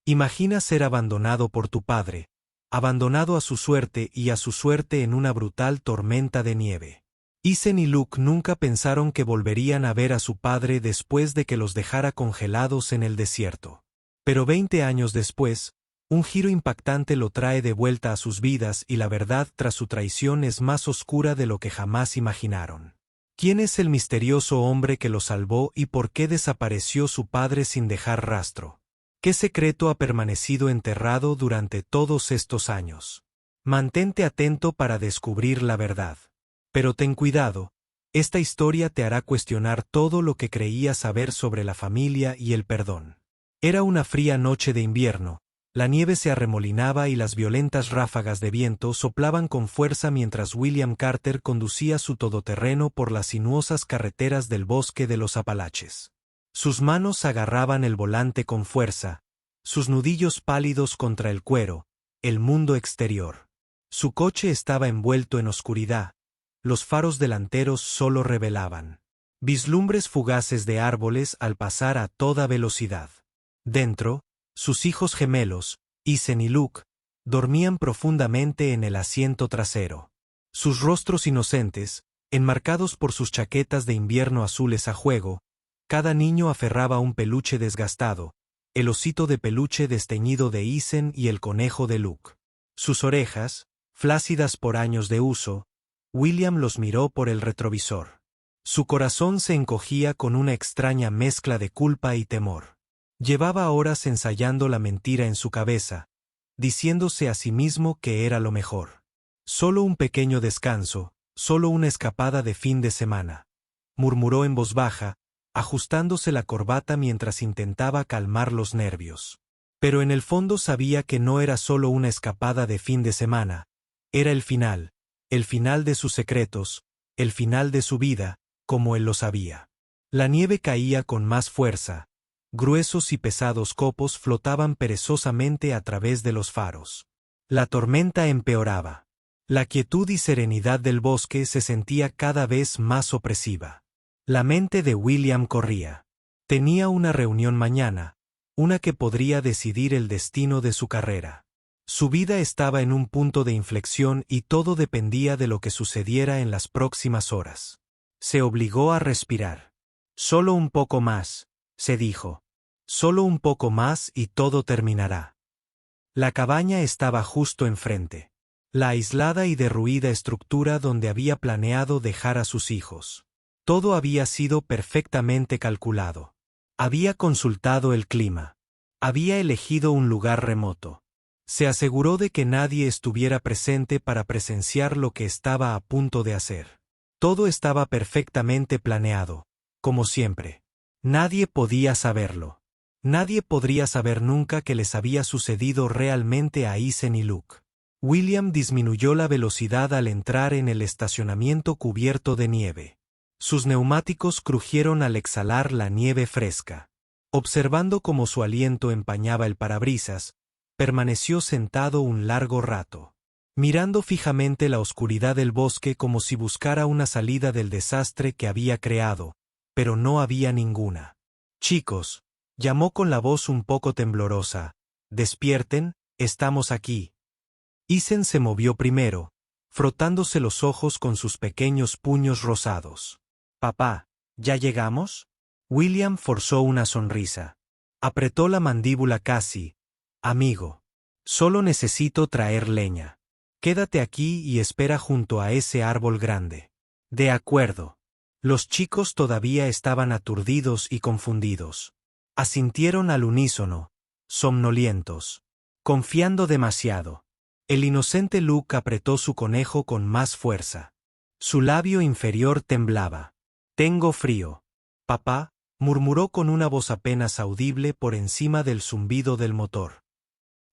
Imagina ser abandonado por tu padre, abandonado a su suerte y a su suerte en una brutal tormenta de nieve. Ethan y Luke nunca pensaron que volverían a ver a su padre después de que los dejara congelados en el desierto. Pero 20 años después, un giro impactante lo trae de vuelta a sus vidas y la verdad tras su traición es más oscura de lo que jamás imaginaron. ¿Quién es el misterioso hombre que lo salvó y por qué desapareció su padre sin dejar rastro? ¿Qué secreto ha permanecido enterrado durante todos estos años? Mantente atento para descubrir la verdad. Pero ten cuidado, esta historia te hará cuestionar todo lo que creías saber sobre la familia y el perdón. Era una fría noche de invierno, la nieve se arremolinaba y las violentas ráfagas de viento soplaban con fuerza mientras William Carter conducía su todoterreno por las sinuosas carreteras del bosque de los Apalaches. Sus manos agarraban el volante con fuerza, sus nudillos pálidos contra el cuero, el mundo exterior. Su coche estaba envuelto en oscuridad, los faros delanteros solo revelaban vislumbres fugaces de árboles al pasar a toda velocidad. Dentro, sus hijos gemelos, Ethan y Luke, dormían profundamente en el asiento trasero. Sus rostros inocentes, enmarcados por sus chaquetas de invierno azules a juego, cada niño aferraba un peluche desgastado, el osito de peluche desteñido de Ethan y el conejo de Luke. Sus orejas, flácidas por años de uso, William los miró por el retrovisor. Su corazón se encogía con una extraña mezcla de culpa y temor. Llevaba horas ensayando la mentira en su cabeza, diciéndose a sí mismo que era lo mejor. Solo un pequeño descanso, solo una escapada de fin de semana, murmuró en voz baja, ajustándose la corbata mientras intentaba calmar los nervios. Pero en el fondo sabía que no era solo una escapada de fin de semana, era el final de sus secretos, el final de su vida, como él lo sabía. La nieve caía con más fuerza, gruesos y pesados copos flotaban perezosamente a través de los faros. La tormenta empeoraba. La quietud y serenidad del bosque se sentía cada vez más opresiva. La mente de William corría. Tenía una reunión mañana, una que podría decidir el destino de su carrera. Su vida estaba en un punto de inflexión y todo dependía de lo que sucediera en las próximas horas. Se obligó a respirar. Solo un poco más, se dijo. Solo un poco más y todo terminará. La cabaña estaba justo enfrente. La aislada y derruida estructura donde había planeado dejar a sus hijos. Todo había sido perfectamente calculado. Había consultado el clima. Había elegido un lugar remoto. Se aseguró de que nadie estuviera presente para presenciar lo que estaba a punto de hacer. Todo estaba perfectamente planeado, como siempre. Nadie podía saberlo. Nadie podría saber nunca qué les había sucedido realmente a Ethan y Luke. William disminuyó la velocidad al entrar en el estacionamiento cubierto de nieve. Sus neumáticos crujieron al exhalar la nieve fresca. Observando cómo su aliento empañaba el parabrisas, permaneció sentado un largo rato, mirando fijamente la oscuridad del bosque como si buscara una salida del desastre que había creado, pero no había ninguna. «Chicos», llamó con la voz un poco temblorosa, «despierten, estamos aquí». Ethan se movió primero, frotándose los ojos con sus pequeños puños rosados. «Papá, ¿ya llegamos?» William forzó una sonrisa. Apretó la mandíbula casi. «Amigo, solo necesito traer leña. Quédate aquí y espera junto a ese árbol grande». «De acuerdo». Los chicos todavía estaban aturdidos y confundidos. Asintieron al unísono, somnolientos, confiando demasiado. El inocente Luke apretó su conejo con más fuerza. Su labio inferior temblaba. «Tengo frío». «Papá», murmuró con una voz apenas audible por encima del zumbido del motor.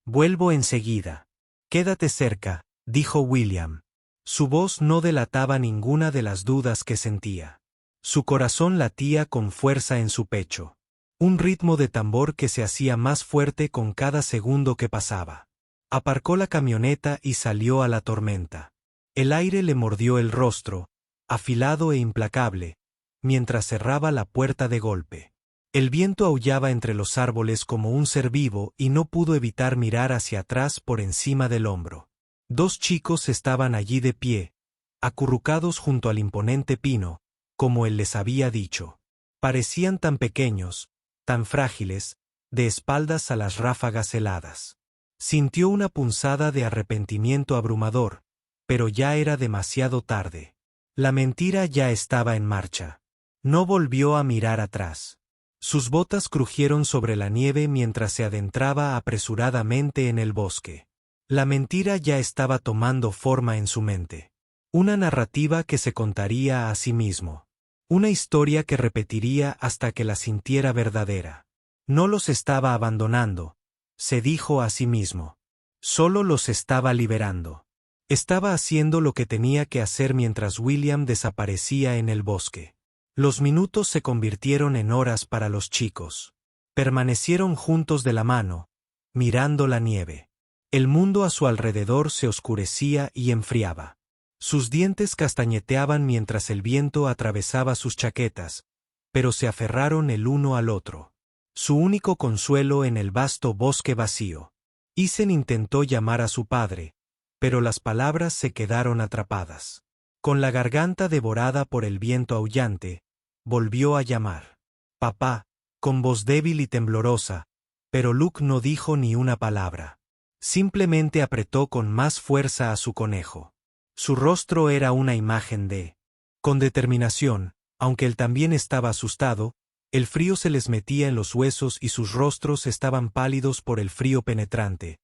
«Vuelvo enseguida». «Quédate cerca», dijo William. Su voz no delataba ninguna de las dudas que sentía. Su corazón latía con fuerza en su pecho. Un ritmo de tambor que se hacía más fuerte con cada segundo que pasaba. Aparcó la camioneta y salió a la tormenta. El aire le mordió el rostro, afilado e implacable, mientras cerraba la puerta de golpe. El viento aullaba entre los árboles como un ser vivo y no pudo evitar mirar hacia atrás por encima del hombro. Dos chicos estaban allí de pie, acurrucados junto al imponente pino, como él les había dicho. Parecían tan pequeños, tan frágiles, de espaldas a las ráfagas heladas. Sintió una punzada de arrepentimiento abrumador, pero ya era demasiado tarde. La mentira ya estaba en marcha. No volvió a mirar atrás. Sus botas crujieron sobre la nieve mientras se adentraba apresuradamente en el bosque. La mentira ya estaba tomando forma en su mente. Una narrativa que se contaría a sí mismo. Una historia que repetiría hasta que la sintiera verdadera. No los estaba abandonando, se dijo a sí mismo. Solo los estaba liberando. Estaba haciendo lo que tenía que hacer mientras William desaparecía en el bosque. Los minutos se convirtieron en horas para los chicos. Permanecieron juntos de la mano, mirando la nieve. El mundo a su alrededor se oscurecía y enfriaba. Sus dientes castañeteaban mientras el viento atravesaba sus chaquetas, pero se aferraron el uno al otro. Su único consuelo en el vasto bosque vacío. Ethan intentó llamar a su padre, pero las palabras se quedaron atrapadas. Con la garganta devorada por el viento aullante, volvió a llamar. Papá, con voz débil y temblorosa, pero Luke no dijo ni una palabra. Simplemente apretó con más fuerza a su conejo. Su rostro era una imagen con determinación, aunque él también estaba asustado, el frío se les metía en los huesos y sus rostros estaban pálidos por el frío penetrante,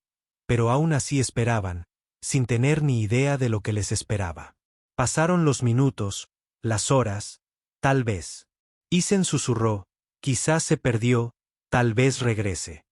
pero aún así esperaban, sin tener ni idea de lo que les esperaba. Pasaron los minutos, las horas, tal vez. Ethan susurró, quizás se perdió, tal vez regrese.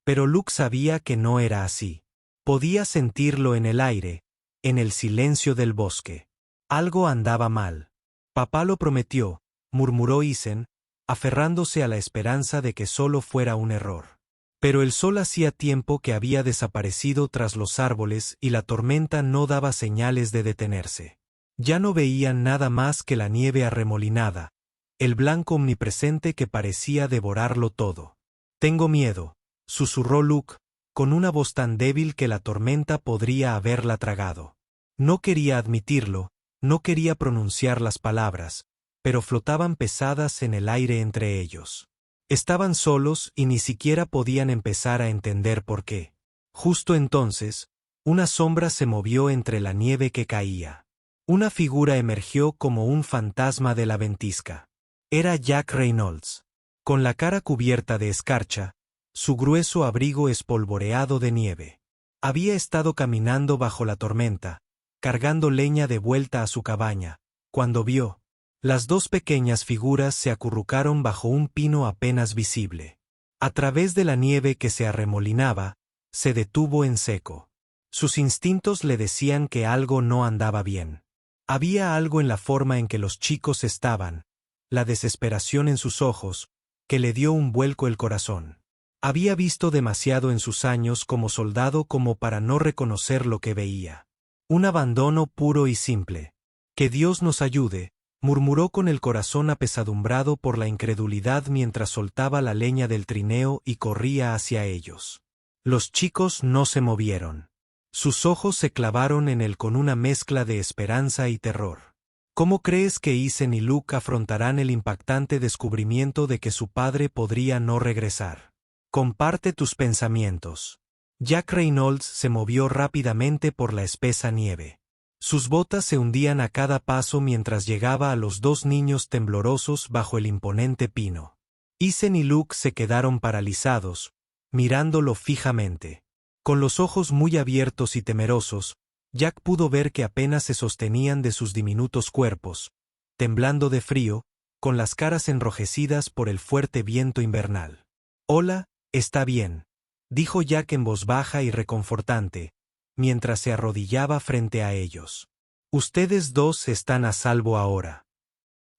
Pero Luke sabía que no era así. Podía sentirlo en el aire, en el silencio del bosque. Algo andaba mal. Papá lo prometió, murmuró Ethan, aferrándose a la esperanza de que solo fuera un error. Pero el sol hacía tiempo que había desaparecido tras los árboles y la tormenta no daba señales de detenerse. Ya no veían nada más que la nieve arremolinada, el blanco omnipresente que parecía devorarlo todo. Tengo miedo, susurró Luke, con una voz tan débil que la tormenta podría haberla tragado. No quería admitirlo, no quería pronunciar las palabras, pero flotaban pesadas en el aire entre ellos. Estaban solos y ni siquiera podían empezar a entender por qué. Justo entonces, una sombra se movió entre la nieve que caía. Una figura emergió como un fantasma de la ventisca. Era Jack Reynolds. Con la cara cubierta de escarcha, su grueso abrigo espolvoreado de nieve. Había estado caminando bajo la tormenta, cargando leña de vuelta a su cabaña, cuando vio. Las dos pequeñas figuras se acurrucaron bajo un pino apenas visible. A través de la nieve que se arremolinaba, se detuvo en seco. Sus instintos le decían que algo no andaba bien. Había algo en la forma en que los chicos estaban, la desesperación en sus ojos, que le dio un vuelco el corazón. Había visto demasiado en sus años como soldado como para no reconocer lo que veía. Un abandono puro y simple. Que Dios nos ayude, murmuró con el corazón apesadumbrado por la incredulidad mientras soltaba la leña del trineo y corría hacia ellos. Los chicos no se movieron. Sus ojos se clavaron en él con una mezcla de esperanza y terror. ¿Cómo crees que Ethan y Luke afrontarán el impactante descubrimiento de que su padre podría no regresar? Comparte tus pensamientos. Jack Reynolds se movió rápidamente por la espesa nieve. Sus botas se hundían a cada paso mientras llegaba a los dos niños temblorosos bajo el imponente pino. Ethan y Luke se quedaron paralizados, mirándolo fijamente. Con los ojos muy abiertos y temerosos, Jack pudo ver que apenas se sostenían de sus diminutos cuerpos, temblando de frío, con las caras enrojecidas por el fuerte viento invernal. «Hola, está bien», dijo Jack en voz baja y reconfortante, mientras se arrodillaba frente a ellos. «Ustedes dos están a salvo ahora».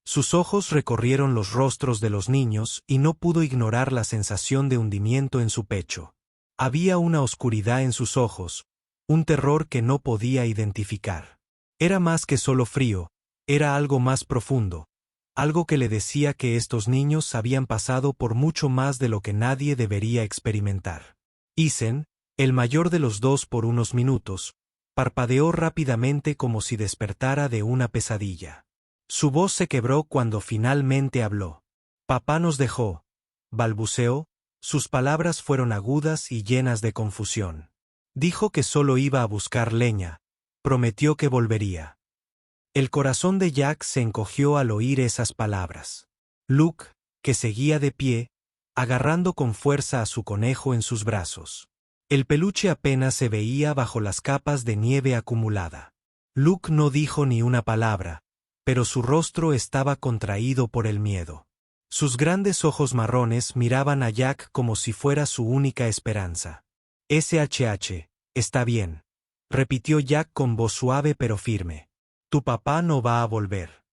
Sus ojos recorrieron los rostros de los niños y no pudo ignorar la sensación de hundimiento en su pecho. Había una oscuridad en sus ojos, un terror que no podía identificar. Era más que solo frío, era algo más profundo, algo que le decía que estos niños habían pasado por mucho más de lo que nadie debería experimentar. Isen, el mayor de los dos por unos minutos, parpadeó rápidamente como si despertara de una pesadilla. Su voz se quebró cuando finalmente habló. Papá nos dejó, balbuceó, sus palabras fueron agudas y llenas de confusión. Dijo que solo iba a buscar leña, prometió que volvería. El corazón de Jack se encogió al oír esas palabras. Luke, que seguía de pie, agarrando con fuerza a su conejo en sus brazos. El peluche apenas se veía bajo las capas de nieve acumulada. Luke no dijo ni una palabra, pero su rostro estaba contraído por el miedo. Sus grandes ojos marrones miraban a Jack como si fuera su única esperanza. SHH, está bien, repitió Jack con voz suave pero firme. Tu papá no va a volver.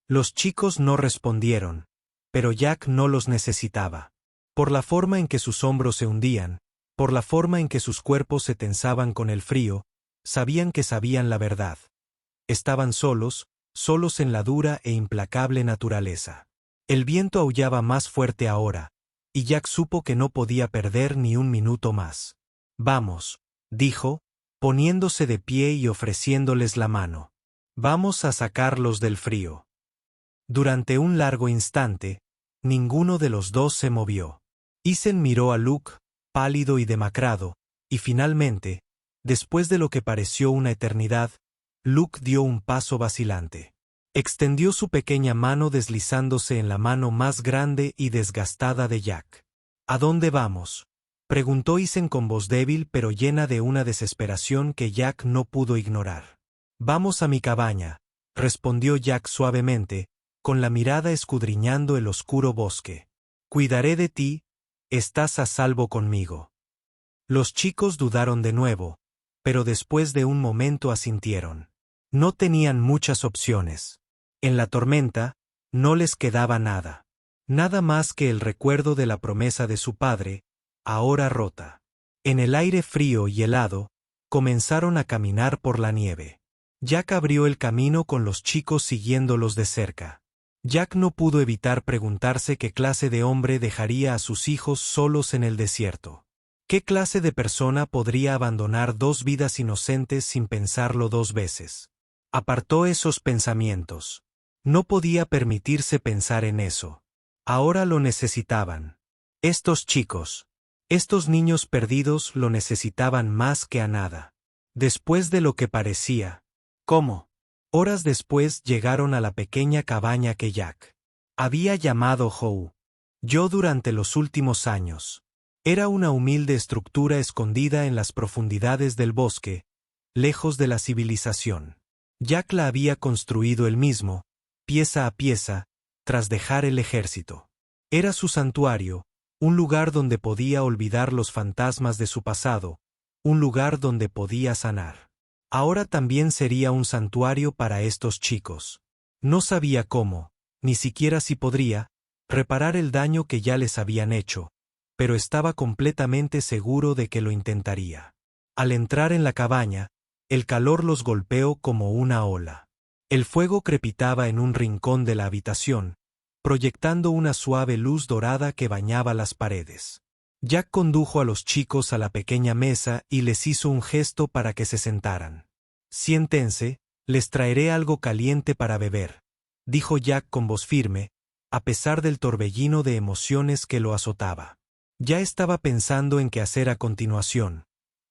Los chicos no respondieron, pero Jack no los necesitaba. Por la forma en que sus hombros se hundían, por la forma en que sus cuerpos se tensaban con el frío, sabían que sabían la verdad. Estaban solos, solos en la dura e implacable naturaleza. El viento aullaba más fuerte ahora, y Jack supo que no podía perder ni un minuto más. Vamos, dijo, poniéndose de pie y ofreciéndoles la mano. Vamos a sacarlos del frío. Durante un largo instante, ninguno de los dos se movió. Isen miró a Luke, pálido y demacrado, y finalmente, después de lo que pareció una eternidad, Luke dio un paso vacilante. Extendió su pequeña mano deslizándose en la mano más grande y desgastada de Jack. ¿A dónde vamos?, preguntó Isen con voz débil pero llena de una desesperación que Jack no pudo ignorar. Vamos a mi cabaña, respondió Jack suavemente, con la mirada escudriñando el oscuro bosque. Cuidaré de ti, estás a salvo conmigo. Los chicos dudaron de nuevo, pero después de un momento asintieron. No tenían muchas opciones. En la tormenta, no les quedaba nada. Nada más que el recuerdo de la promesa de su padre, ahora rota. En el aire frío y helado, comenzaron a caminar por la nieve. Jack abrió el camino con los chicos siguiéndolos de cerca. Jack no pudo evitar preguntarse qué clase de hombre dejaría a sus hijos solos en el desierto. ¿Qué clase de persona podría abandonar dos vidas inocentes sin pensarlo dos veces? Apartó esos pensamientos. No podía permitirse pensar en eso. Ahora lo necesitaban. Estos chicos, estos niños perdidos lo necesitaban más que a nada. Después de lo que parecía. ¿Cómo? Horas después llegaron a la pequeña cabaña que Jack había llamado Howe. Yo durante los últimos años. Era una humilde estructura escondida en las profundidades del bosque, lejos de la civilización. Jack la había construido él mismo, pieza a pieza, tras dejar el ejército. Era su santuario, un lugar donde podía olvidar los fantasmas de su pasado, un lugar donde podía sanar. Ahora también sería un santuario para estos chicos. No sabía cómo, ni siquiera si podría, reparar el daño que ya les habían hecho, pero estaba completamente seguro de que lo intentaría. Al entrar en la cabaña, el calor los golpeó como una ola. El fuego crepitaba en un rincón de la habitación, proyectando una suave luz dorada que bañaba las paredes. Jack condujo a los chicos a la pequeña mesa y les hizo un gesto para que se sentaran. Siéntense, les traeré algo caliente para beber, dijo Jack con voz firme, a pesar del torbellino de emociones que lo azotaba. Ya estaba pensando en qué hacer a continuación,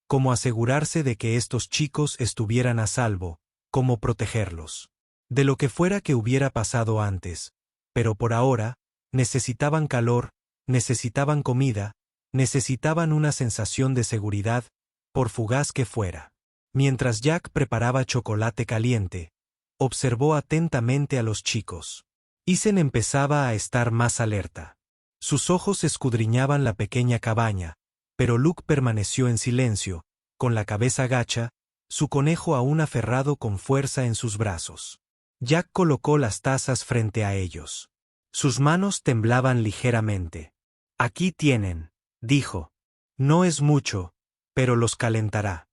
cómo asegurarse de que estos chicos estuvieran a salvo, cómo protegerlos. De lo que fuera que hubiera pasado antes, pero por ahora, necesitaban calor, necesitaban comida, necesitaban una sensación de seguridad, por fugaz que fuera. Mientras Jack preparaba chocolate caliente, observó atentamente a los chicos. Isen empezaba a estar más alerta. Sus ojos escudriñaban la pequeña cabaña, pero Luke permaneció en silencio, con la cabeza gacha, su conejo aún aferrado con fuerza en sus brazos. Jack colocó las tazas frente a ellos. Sus manos temblaban ligeramente. Aquí tienen, dijo. No es mucho, pero los calentará.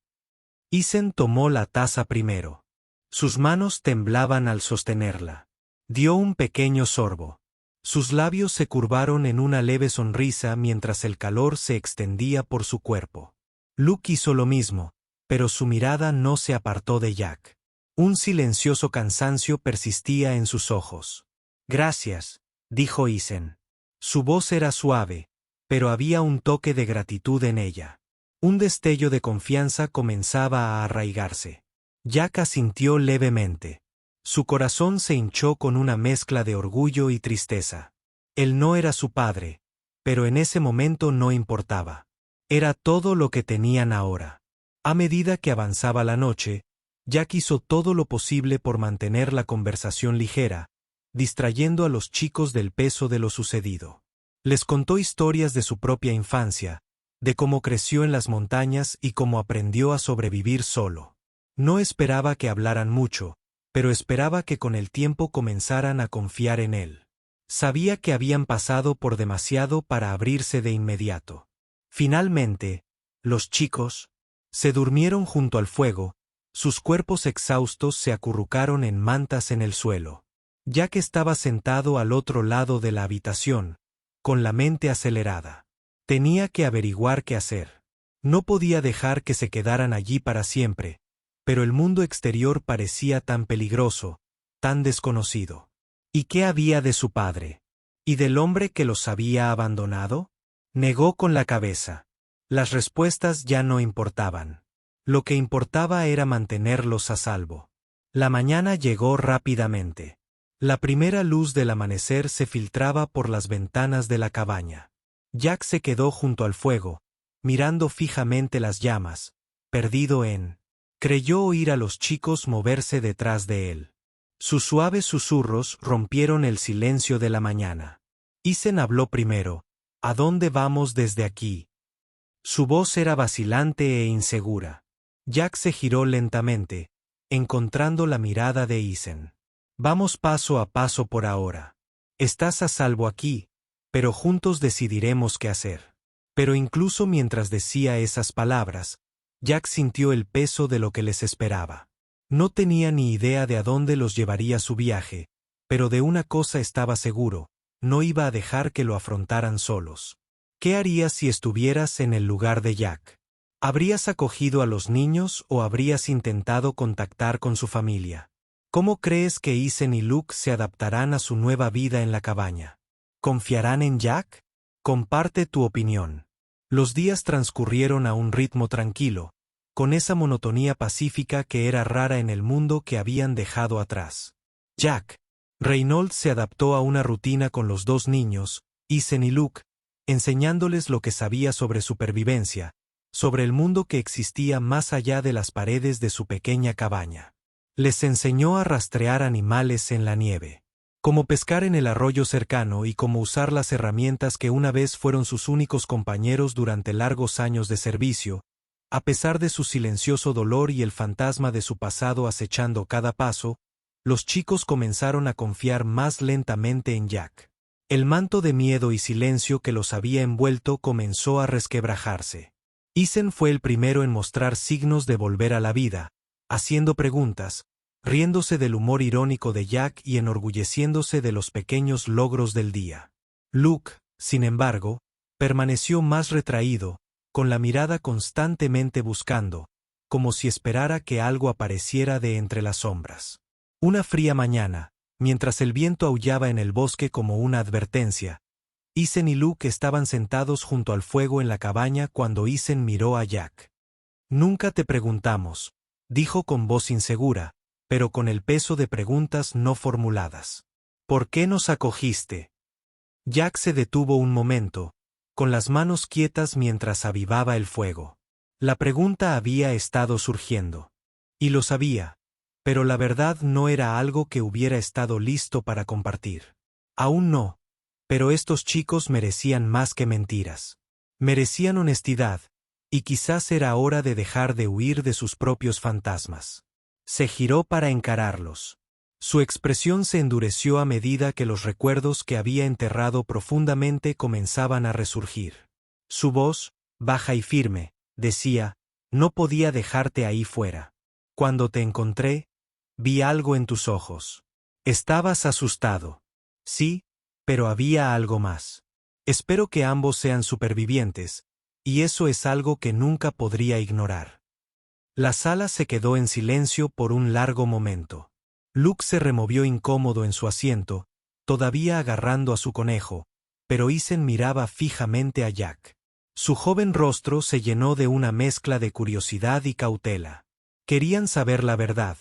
Isen tomó la taza primero. Sus manos temblaban al sostenerla. Dio un pequeño sorbo. Sus labios se curvaron en una leve sonrisa mientras el calor se extendía por su cuerpo. Luke hizo lo mismo, pero su mirada no se apartó de Jack. Un silencioso cansancio persistía en sus ojos. Gracias, dijo Isen. Su voz era suave, pero había un toque de gratitud en ella. Un destello de confianza comenzaba a arraigarse. Jack asintió levemente. Su corazón se hinchó con una mezcla de orgullo y tristeza. Él no era su padre, pero en ese momento no importaba. Era todo lo que tenían ahora. A medida que avanzaba la noche, Jack hizo todo lo posible por mantener la conversación ligera, distrayendo a los chicos del peso de lo sucedido. Les contó historias de su propia infancia, de cómo creció en las montañas y cómo aprendió a sobrevivir solo. No esperaba que hablaran mucho, pero esperaba que con el tiempo comenzaran a confiar en él. Sabía que habían pasado por demasiado para abrirse de inmediato. Finalmente, los chicos se durmieron junto al fuego, sus cuerpos exhaustos se acurrucaron en mantas en el suelo. Jack estaba sentado al otro lado de la habitación, con la mente acelerada. Tenía que averiguar qué hacer. No podía dejar que se quedaran allí para siempre, pero el mundo exterior parecía tan peligroso, tan desconocido. ¿Y qué había de su padre? ¿Y del hombre que los había abandonado? Negó con la cabeza. Las respuestas ya no importaban. Lo que importaba era mantenerlos a salvo. La mañana llegó rápidamente. La primera luz del amanecer se filtraba por las ventanas de la cabaña. Jack se quedó junto al fuego, mirando fijamente las llamas, perdido en... Creyó oír a los chicos moverse detrás de él. Sus suaves susurros rompieron el silencio de la mañana. Isen habló primero. ¿A dónde vamos desde aquí? Su voz era vacilante e insegura. Jack se giró lentamente, encontrando la mirada de Isen. Vamos paso a paso por ahora. Estás a salvo aquí, pero juntos decidiremos qué hacer. Pero incluso mientras decía esas palabras, Jack sintió el peso de lo que les esperaba. No tenía ni idea de a dónde los llevaría su viaje, pero de una cosa estaba seguro, no iba a dejar que lo afrontaran solos. ¿Qué harías si estuvieras en el lugar de Jack? ¿Habrías acogido a los niños o habrías intentado contactar con su familia? ¿Cómo crees que Isen y Luke se adaptarán a su nueva vida en la cabaña? ¿Confiarán en Jack? Comparte tu opinión. Los días transcurrieron a un ritmo tranquilo, con esa monotonía pacífica que era rara en el mundo que habían dejado atrás. Jack. Reynolds se adaptó a una rutina con los dos niños, Isen y Luke, enseñándoles lo que sabía sobre supervivencia, sobre el mundo que existía más allá de las paredes de su pequeña cabaña. Les enseñó a rastrear animales en la nieve, cómo pescar en el arroyo cercano y cómo usar las herramientas que una vez fueron sus únicos compañeros durante largos años de servicio, a pesar de su silencioso dolor y el fantasma de su pasado acechando cada paso. Los chicos comenzaron a confiar más lentamente en Jack. El manto de miedo y silencio que los había envuelto comenzó a resquebrajarse. Isen fue el primero en mostrar signos de volver a la vida, haciendo preguntas, riéndose del humor irónico de Jack y enorgulleciéndose de los pequeños logros del día. Luke, sin embargo, permaneció más retraído, con la mirada constantemente buscando, como si esperara que algo apareciera de entre las sombras. Una fría mañana, mientras el viento aullaba en el bosque como una advertencia, Isen y Luke estaban sentados junto al fuego en la cabaña cuando Isen miró a Jack. Nunca te preguntamos, dijo con voz insegura, pero con el peso de preguntas no formuladas. ¿Por qué nos acogiste? Jack se detuvo un momento, con las manos quietas mientras avivaba el fuego. La pregunta había estado surgiendo. Y lo sabía. Pero la verdad no era algo que hubiera estado listo para compartir. Aún no, pero estos chicos merecían más que mentiras. Merecían honestidad, y quizás era hora de dejar de huir de sus propios fantasmas. Se giró para encararlos. Su expresión se endureció a medida que los recuerdos que había enterrado profundamente comenzaban a resurgir. Su voz, baja y firme, decía, no podía dejarte ahí fuera. Cuando te encontré, vi algo en tus ojos. Estabas asustado. Sí, pero había algo más. Espero que ambos sean supervivientes, y eso es algo que nunca podría ignorar. La sala se quedó en silencio por un largo momento. Luke se removió incómodo en su asiento, todavía agarrando a su conejo, pero Isen miraba fijamente a Jack. Su joven rostro se llenó de una mezcla de curiosidad y cautela. Querían saber la verdad,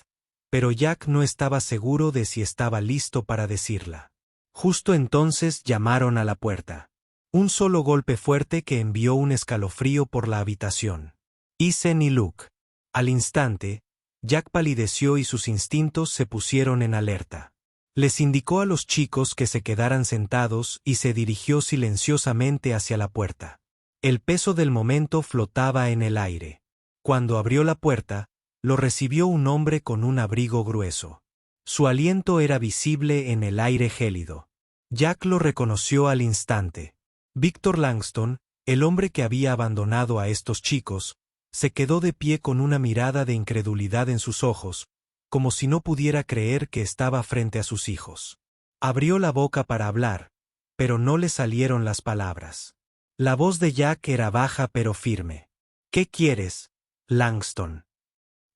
pero Jack no estaba seguro de si estaba listo para decirla. Justo entonces llamaron a la puerta. Un solo golpe fuerte que envió un escalofrío por la habitación. Isen y Luke. Al instante, Jack palideció y sus instintos se pusieron en alerta. Les indicó a los chicos que se quedaran sentados y se dirigió silenciosamente hacia la puerta. El peso del momento flotaba en el aire. Cuando abrió la puerta, lo recibió un hombre con un abrigo grueso. Su aliento era visible en el aire gélido. Jack lo reconoció al instante. Victor Langston, el hombre que había abandonado a estos chicos, se quedó de pie con una mirada de incredulidad en sus ojos, como si no pudiera creer que estaba frente a sus hijos. Abrió la boca para hablar, pero no le salieron las palabras. La voz de Jack era baja pero firme. ¿Qué quieres, Langston?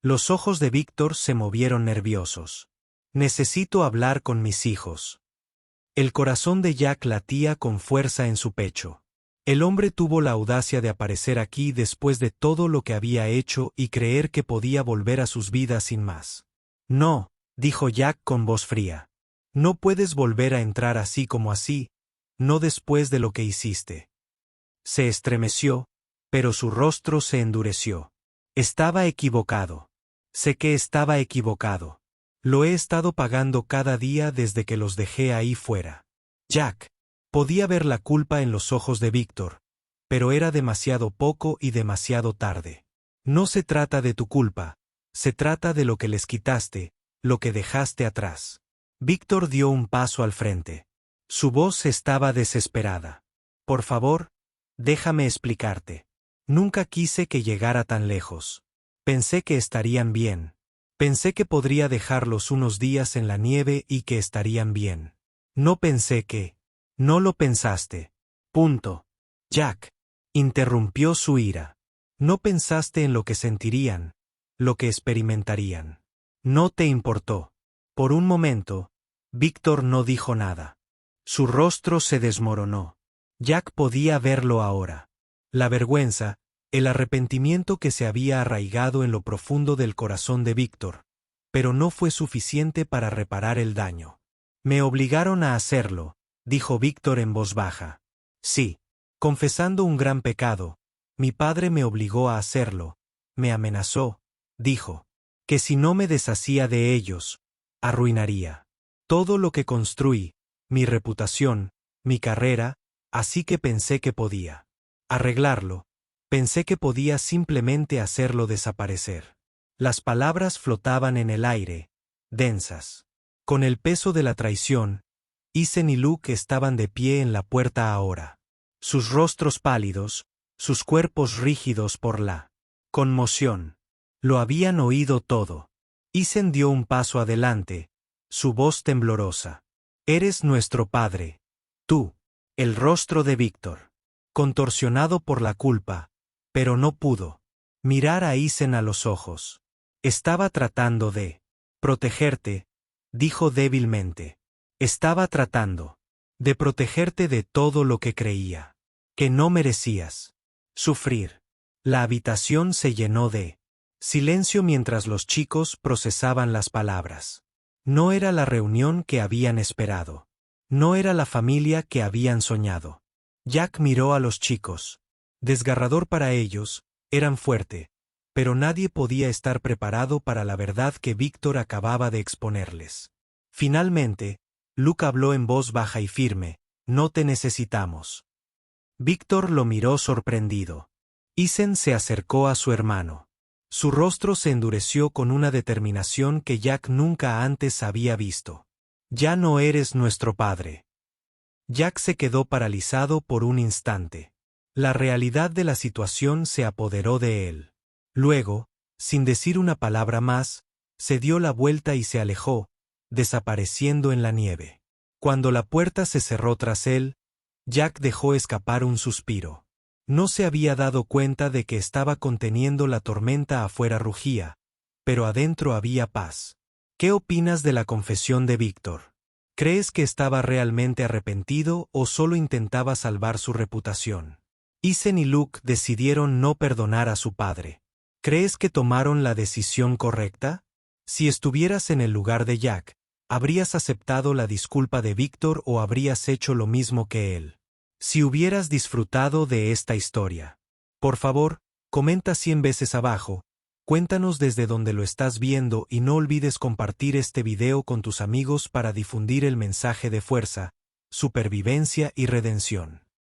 Los ojos de Victor se movieron nerviosos. Necesito hablar con mis hijos. El corazón de Jack latía con fuerza en su pecho. El hombre tuvo la audacia de aparecer aquí después de todo lo que había hecho y creer que podía volver a sus vidas sin más. No, dijo Jack con voz fría. No puedes volver a entrar así como así, no después de lo que hiciste. Se estremeció, pero su rostro se endureció. Estaba equivocado. Sé que estaba equivocado. Lo he estado pagando cada día desde que los dejé ahí fuera. Jack. Podía ver la culpa en los ojos de Victor, pero era demasiado poco y demasiado tarde. No se trata de tu culpa, se trata de lo que les quitaste, lo que dejaste atrás. Victor dio un paso al frente. Su voz estaba desesperada. Por favor, déjame explicarte. Nunca quise que llegara tan lejos. Pensé que estarían bien. Pensé que podría dejarlos unos días en la nieve y que estarían bien. No pensé que... No lo pensaste. Punto. Jack. Interrumpió su ira. No pensaste en lo que sentirían, lo que experimentarían. No te importó. Por un momento, Victor no dijo nada. Su rostro se desmoronó. Jack podía verlo ahora. La vergüenza, el arrepentimiento que se había arraigado en lo profundo del corazón de Victor, pero no fue suficiente para reparar el daño. Me obligaron a hacerlo, dijo Victor en voz baja. Sí, confesando un gran pecado, mi padre me obligó a hacerlo, me amenazó, dijo, que si no me deshacía de ellos, arruinaría todo lo que construí, mi reputación, mi carrera, así que pensé que podía arreglarlo, pensé que podía simplemente hacerlo desaparecer. Las palabras flotaban en el aire, densas. Con el peso de la traición, Isen y Luke estaban de pie en la puerta ahora. Sus rostros pálidos, sus cuerpos rígidos por la conmoción. Lo habían oído todo. Isen dio un paso adelante, su voz temblorosa. Eres nuestro padre. Tú. El rostro de Victor. Contorsionado por la culpa, pero no pudo mirar a Isen a los ojos. Estaba tratando de protegerte, dijo débilmente. Estaba tratando de protegerte de todo lo que creía que no merecías sufrir. La habitación se llenó de silencio mientras los chicos procesaban las palabras. No era la reunión que habían esperado. No era la familia que habían soñado. Jack miró a los chicos. Desgarrador para ellos, eran fuerte, pero nadie podía estar preparado para la verdad que Victor acababa de exponerles. Finalmente, Luke habló en voz baja y firme, no te necesitamos. Victor lo miró sorprendido. Isen se acercó a su hermano. Su rostro se endureció con una determinación que Jack nunca antes había visto. Ya no eres nuestro padre. Jack se quedó paralizado por un instante. La realidad de la situación se apoderó de él. Luego, sin decir una palabra más, se dio la vuelta y se alejó, desapareciendo en la nieve. Cuando la puerta se cerró tras él, Jack dejó escapar un suspiro. No se había dado cuenta de que estaba conteniendo la tormenta. Afuera rugía, pero adentro había paz. ¿Qué opinas de la confesión de Víctor? ¿Crees que estaba realmente arrepentido o solo intentaba salvar su reputación? Ethan y Luke decidieron no perdonar a su padre. ¿Crees que tomaron la decisión correcta? Si estuvieras en el lugar de Jack, ¿habrías aceptado la disculpa de Víctor o habrías hecho lo mismo que él? Si hubieras disfrutado de esta historia, por favor, comenta 100 veces abajo, cuéntanos desde donde lo estás viendo y no olvides compartir este video con tus amigos para difundir el mensaje de fuerza, supervivencia y redención.